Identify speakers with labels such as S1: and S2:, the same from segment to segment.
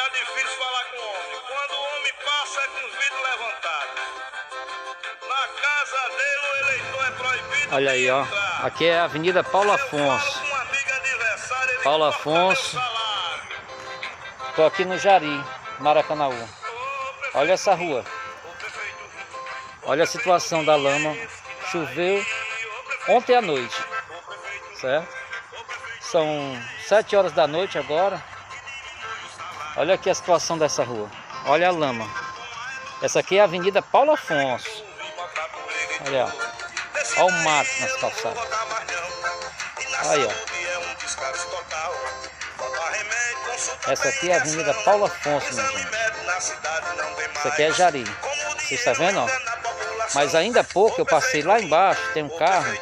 S1: Tá difícil falar com o homem. Quando o homem passa é com os vidros levantados. Na casa dele o eleitor é proibido.
S2: Olha aí, ó. Aqui é a Avenida Paulo Afonso. Paulo Afonso. Tô aqui no Jari, Maracanaú. Olha essa rua. Olha a situação da lama. Choveu ontem à noite, certo? São 7 horas da noite agora. Olha aqui a situação dessa rua. Olha a lama. Essa aqui é a Avenida Paulo Afonso. Olha, ó. Olha o mato nas calçadas. Aí, ó. Essa aqui é a Avenida Paulo Afonso, minha gente. Isso aqui é Jari. Você está vendo, ó? Mas ainda há pouco eu passei lá embaixo, tem um carro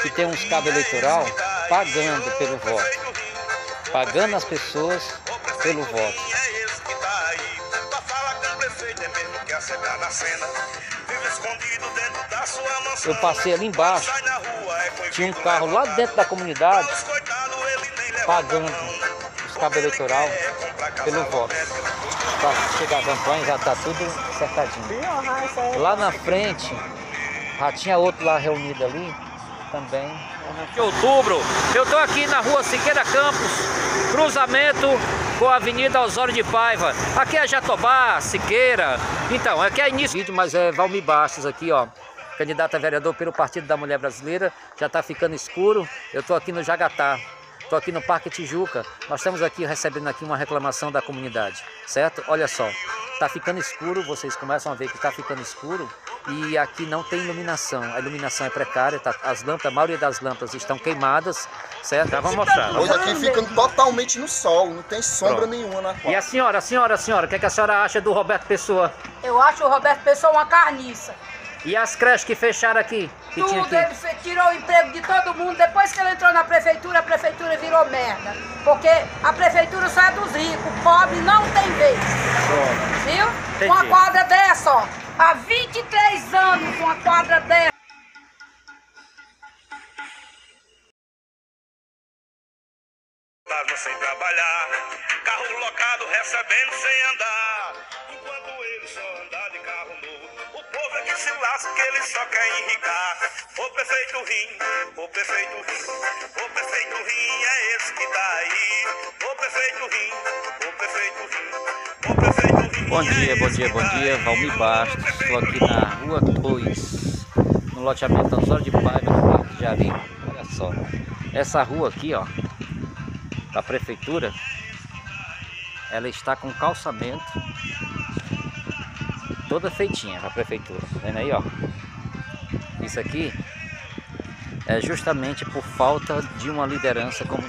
S2: que tem uns cabos eleitoral pagando pelo voto. Pagando as pessoas pelo voto. Eu passei ali embaixo, tinha um carro lá dentro da comunidade pagando os cabos eleitoral pelo voto. Para chegar a campanha já está tudo cercadinho. Lá na frente, já tinha outro lá reunido ali também. De outubro, eu estou aqui na rua Siqueira Campos, cruzamento com a Avenida Osório de Paiva. Aqui é Jatobá, Siqueira. Então, aqui é início do vídeo, mas é Valmir Bastos aqui, ó. Candidato a vereador pelo Partido da Mulher Brasileira. Já está ficando escuro. Eu estou aqui no Jagatá. Estou aqui no Parque Tijuca. Nós estamos aqui recebendo aqui uma reclamação da comunidade, certo? Olha só, está ficando escuro, vocês começam a ver que está ficando escuro e aqui não tem iluminação. A iluminação é precária, tá? As lâmpadas, a maioria das lâmpadas estão queimadas, certo? Já vamos mostrar.
S3: Hoje aqui ficando totalmente no sol, não tem sombra nenhuma na quadra.
S2: E a senhora, o que é que a senhora acha do Roberto Pessoa?
S4: Eu acho o Roberto Pessoa uma carniça.
S2: E as creches que fecharam aqui? Que
S4: Tudo,
S2: tinha aqui?
S4: ele tirou o emprego de todo mundo. Depois que ele entrou na prefeitura, a prefeitura virou merda. Porque a prefeitura só é dos ricos, o pobre não tem vez. Viu?
S2: Entendi.
S4: Uma quadra dessa, ó. Há 23 anos uma quadra dessa.
S1: Sem trabalhar, carro locado recebendo sem andar. Enquanto ele só andar de carro novo, o povo é que se lasca, que ele só quer enricar. O prefeito Rim, o prefeito Rim, o prefeito Rim é esse que tá aí. O prefeito Rim, o prefeito Rim, o prefeito Rim.
S2: Bom dia, Valmir Bastos. Estou aqui na Rua 2, no loteamento Osório de Paiva, no Parque de Jari. Olha só, essa rua aqui, ó, da prefeitura, ela está com calçamento toda feitinha para a prefeitura, tá vendo aí, ó? Isso aqui é justamente por falta de uma liderança como